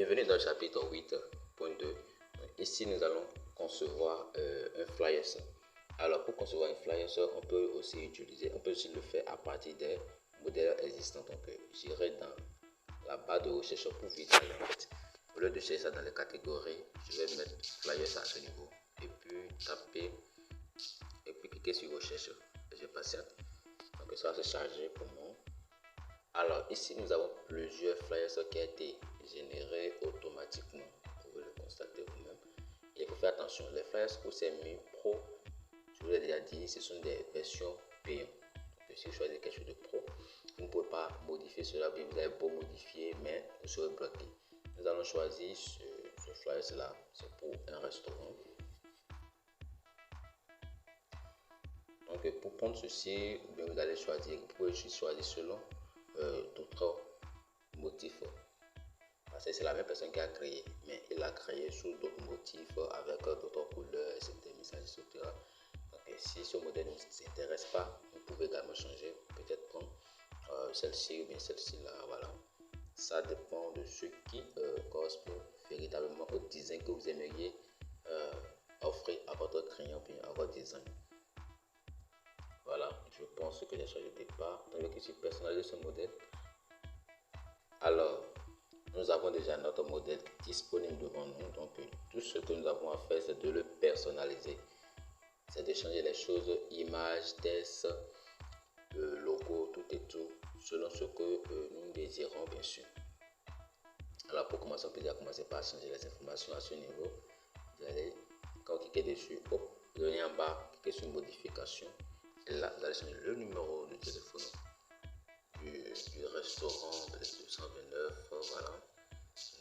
Bienvenue dans le chapitre 8.2. Ici, nous allons concevoir un flyer. Alors, pour concevoir un flyer, on peut aussi le faire à partir des modèles existants. Donc, j'irai dans la barre de recherche pour vider en fait. Au lieu de chercher ça dans les catégories, je vais mettre flyers à ce niveau et puis taper et puis cliquer sur recherche. Je patiente. Donc, ça va se charger pour moi. Alors ici nous avons plusieurs flyers qui ont été générés automatiquement. Vous pouvez le constater vous-même. Il faut faire attention, les flyers pour CMU Pro, je vous l'ai déjà dit, ce sont des versions payantes. Donc si vous choisissez quelque chose de pro, vous ne pouvez pas modifier cela, bien vous avez beau modifier, mais vous serez bloqué. Nous allons choisir ce flyer là, c'est pour un restaurant. Donc pour prendre ceci, bien vous allez choisir, vous pouvez juste choisir selon d'autres motifs. Parce que c'est la même personne qui a créé, mais il a créé sous d'autres motifs, avec d'autres couleurs, des messages, etc. Donc si ce modèle ne vous intéresse pas, vous pouvez également changer, peut-être prendre celle-ci ou bien celle-ci là, voilà. Ça dépend de ce qui correspond véritablement au design que vous aimeriez offrir à votre client, bien à votre design. Voilà, je pense que j'ai changé de départ. Donc ici, personnaliser ce modèle. Alors, nous avons déjà notre modèle disponible devant nous. Donc, tout ce que nous avons à faire, c'est de le personnaliser. C'est de changer les choses, images, texte, logo, tout et tout, selon ce que nous désirons, bien sûr. Alors, pour commencer, on peut déjà commencer par changer les informations à ce niveau. Vous allez, quand vous cliquez dessus, hop, vous allez en bas, cliquez sur modification. Et là, vous allez changer le numéro de téléphone du restaurant, peut-être 229, voilà,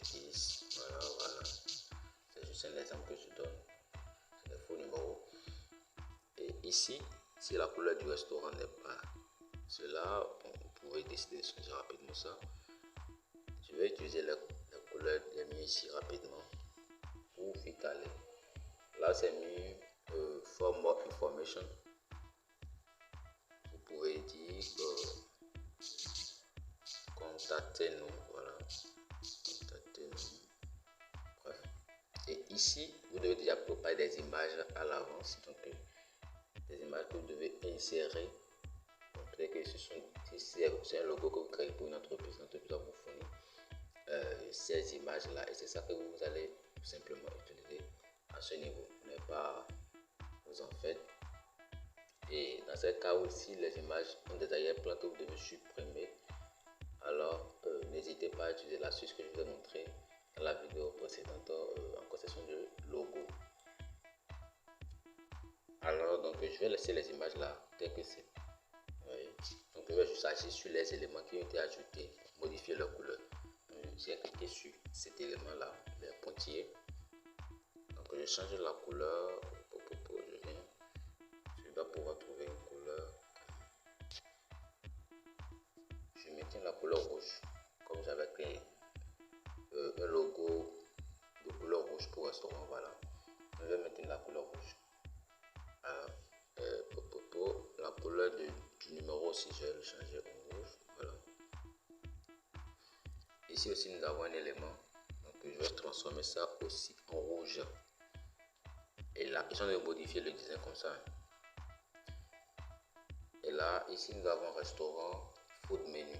10, voilà. C'est juste un exemple que je donne. C'est le faux numéro. Et ici, si la couleur du restaurant n'est pas cela, vous pouvez décider de changer rapidement ça. Je vais utiliser la couleur des mieux ici rapidement pour vite aller. Là, c'est mis for more information. Vous pouvez dire contactez-nous, voilà, contactez-nous. Bref. Et ici, vous devez déjà préparer des images à l'avance, donc des images que vous devez insérer. Peut-être que c'est un logo que vous créez pour une entreprise va vous fournir ces images-là, et c'est ça que vous allez tout simplement utiliser à ce niveau. Vous n'avez pas vous en faites. Et dans ce cas aussi, les images ont des arrière-plans que vous devez supprimer. Alors, n'hésitez pas à utiliser l'astuce que je vous ai montré dans la vidéo précédente en concession de logo. Alors, donc, je vais laisser les images là, tel que c'est. Oui. Donc, je vais juste agir sur les éléments qui ont été ajoutés, modifier leur couleur. J'ai cliqué sur cet élément là, les pointillés. Donc, je change la couleur. Je dois pouvoir trouver une couleur. Je maintiens la couleur rouge, comme j'avais créé un logo de couleur rouge pour restaurant. Voilà, je vais maintenir la couleur rouge. La couleur du numéro aussi, je vais le changer en rouge. Voilà. Ici aussi, nous avons un élément. Donc, je vais transformer ça aussi en rouge. Et là, ils ont modifié le design comme ça. Et là, ici, nous avons restaurant, food menu.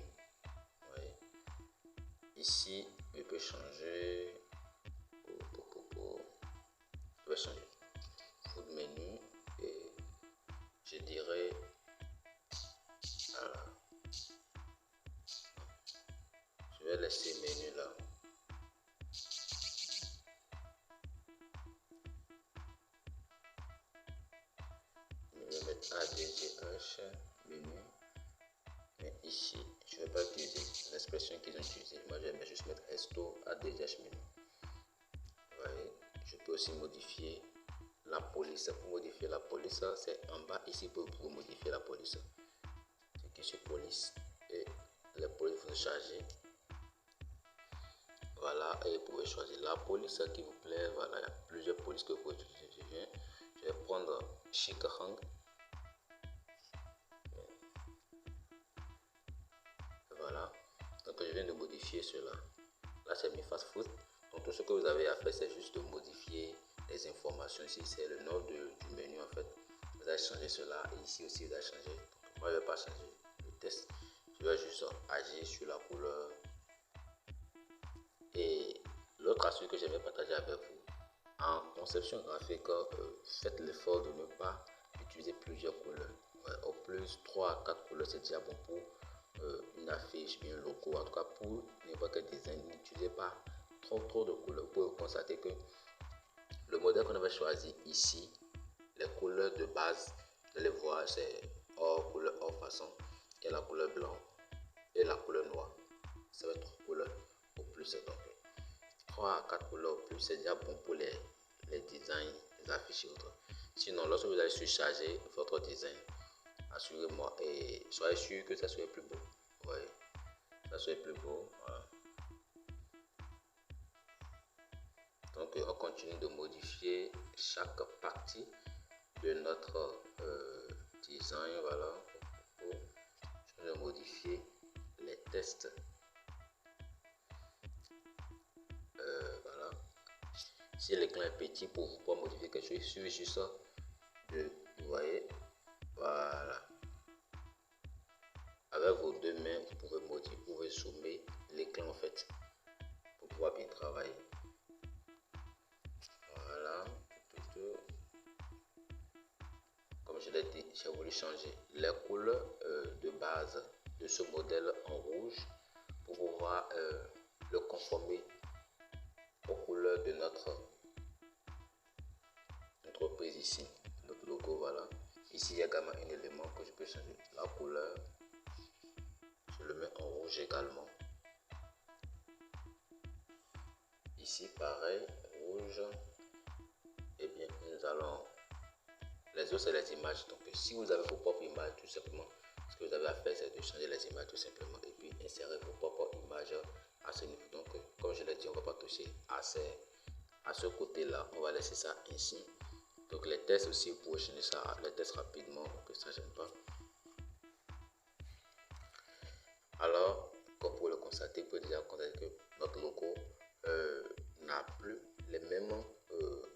Oui. Ici, je peux changer. Je vais changer food menu et je dirais voilà. Je vais laisser menu là. Je vais mettre ADGH menu. Mais ici, je ne vais pas utiliser l'expression qu'ils ont utilisée. Moi, je vais juste mettre resto ADGH menu. Vous voyez, je peux aussi modifier la police. Pour modifier la police, c'est en bas ici pour modifier la police. C'est qui sur police et les polices vont charger. Voilà, et vous pouvez choisir la police qui vous plaît. Voilà, il y a plusieurs polices que vous pouvez utiliser. Je vais prendre Shikahang. Voilà, donc je viens de modifier cela. Là, c'est mis fast food. Donc tout ce que vous avez à faire, c'est juste de modifier les informations. Ici, c'est le nom du menu en fait. Vous allez changer cela et ici aussi vous allez changer. Donc, moi, je ne vais pas changer le test. Je vais juste agir sur la couleur. Et l'autre astuce que j'aimerais partager avec vous, en conception graphique, faites l'effort de ne pas utiliser plusieurs couleurs. Ouais, au plus 3 à 4 couleurs, c'est déjà bon pour une affiche, bien un logo. En tout cas, pour n'importe quel design, n'utilisez pas trop de couleurs. Vous pouvez constater que le modèle qu'on avait choisi ici, les couleurs de base, vous allez voir, c'est hors couleur, hors façon. Et la couleur blanc et la couleur noire. Ça va être 3 couleurs au plus. Donc 3 à 4 couleurs au plus, c'est déjà bon pour les designs, les affiches et autres. Sinon, lorsque vous allez surcharger votre design, assurez-moi et soyez sûr que ça soit plus beau. Ouais, ça soit plus beau. Voilà. Donc, on continue de modifier chaque partie de notre design. Voilà. Je vais modifier les tests. Voilà. Si l'écran est petit, pour vous pouvoir modifier quelque chose, il suffit juste de, vous voyez, voilà. Avec vos deux mains, vous pouvez modifier, vous pouvez zoomer l'écran en fait, pour pouvoir bien travailler. Voilà. Comme je l'ai dit, j'ai voulu changer les couleurs de base de ce modèle en rouge pour pouvoir le conformer aux couleurs de notre entreprise ici, notre logo. Voilà. Ici, il y a également un élément que je peux changer. La couleur, je le mets en rouge également. Ici, pareil, rouge. Et bien, nous allons... Les autres, c'est les images. Donc, si vous avez vos propres images, tout simplement, ce que vous avez à faire, c'est de changer les images tout simplement. Et puis, insérer vos propres images à ce niveau. Donc, comme je l'ai dit, on ne va pas toucher à ce côté-là. On va laisser ça ainsi. Donc, les tests aussi, vous pouvez changer ça, les tests rapidement, que ça ne gêne pas. Alors, comme vous pouvez le constater, vous pouvez déjà constater que notre logo n'a plus les mêmes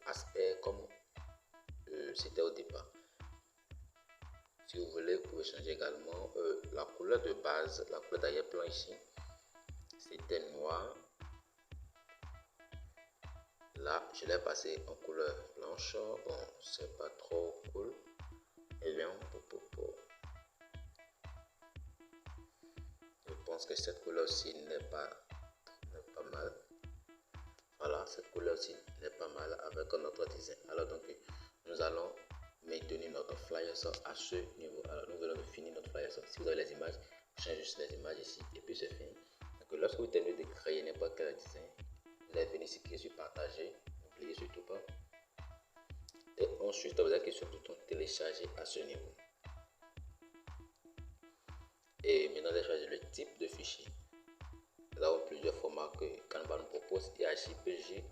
aspects comme c'était au départ. Si vous voulez, vous pouvez changer également la couleur de base, la couleur d'arrière-plan ici. C'était noir. Là, je l'ai passé en couleur blanche. Bon, c'est pas trop cool. Et bien, je pense que cette couleur aussi n'est pas mal. Voilà, cette couleur aussi n'est pas mal avec notre design. Alors donc, nous allons maintenir notre flyer à ce niveau. Alors nous allons finir notre flyer. Si vous avez les images, vous changez juste les images ici et puis c'est fini. Donc lorsque vous terminez de créer n'importe quel design, vous allez venir ici cliquer sur partager. N'oubliez surtout pas. Et ensuite, vous allez cliquer sur le bouton télécharger à ce niveau. Et maintenant, vous allez choisir le type de fichier. Nous avons plusieurs formats que Canva nous propose. Il y a JPG,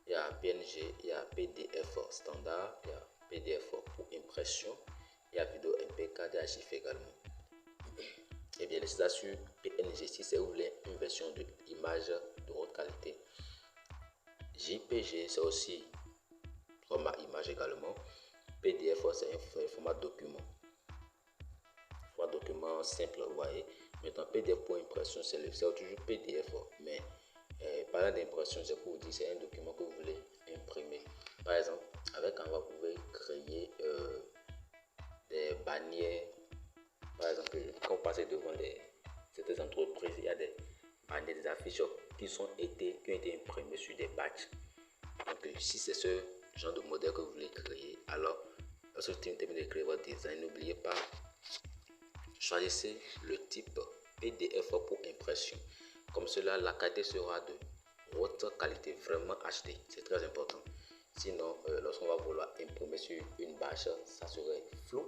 il y a PNG, il y a PDF standard, il y a PDF pour impression, il y a vidéo MP4 et GIF également. Et bien, laissez-la sur PNG si vous voulez une version de image de haute qualité. JPG, c'est aussi format image également. PDF, c'est un format document. Format document simple, vous voyez. Maintenant, PDF pour impression, c'est toujours PDF. Mais parlant d'impression, c'est pour vous dire c'est un document que vous voulez imprimer. Par exemple, avec Canva, vous pouvez créer des bannières. Par exemple, quand vous passez devant certaines entreprises, il y a des bannières, des affiches qui ont été imprimées sur des badges. Donc, si c'est ce genre de modèle que vous voulez créer, alors lorsque vous terminez de créer votre design, n'oubliez pas, choisissez le type PDF pour impression. Comme cela, la qualité sera de haute qualité, vraiment HD. C'est très important. Sinon, lorsqu'on va vouloir imprimer sur une bâche, ça serait flou.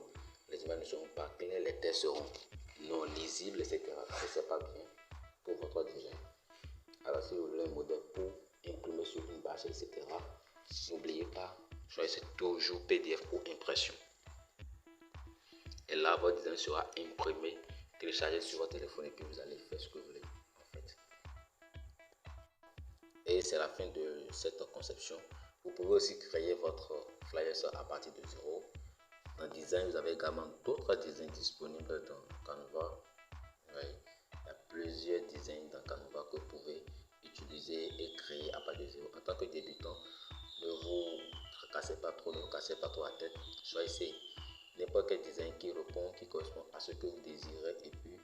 Les images ne seront pas claires, les textes seront non lisibles, etc. Et c'est pas bien pour votre design. Alors, si vous voulez un modèle pour imprimer sur une bâche, etc., n'oubliez pas, choisissez toujours PDF pour impression. Et là, votre design sera imprimé, téléchargé sur votre téléphone et puis vous allez faire ce que vous voulez en fait. Et voyez, c'est la fin de cette conception. Vous pouvez aussi créer votre flyer à partir de zéro. Dans design, vous avez également d'autres designs disponibles dans Canva. Oui, il y a plusieurs designs dans Canva que vous pouvez utiliser et créer à partir de zéro. En tant que débutant, ne vous tracassez pas trop, ne vous cassez pas trop la tête. Choisissez n'importe quel design qui répond, qui correspond à ce que vous désirez et puis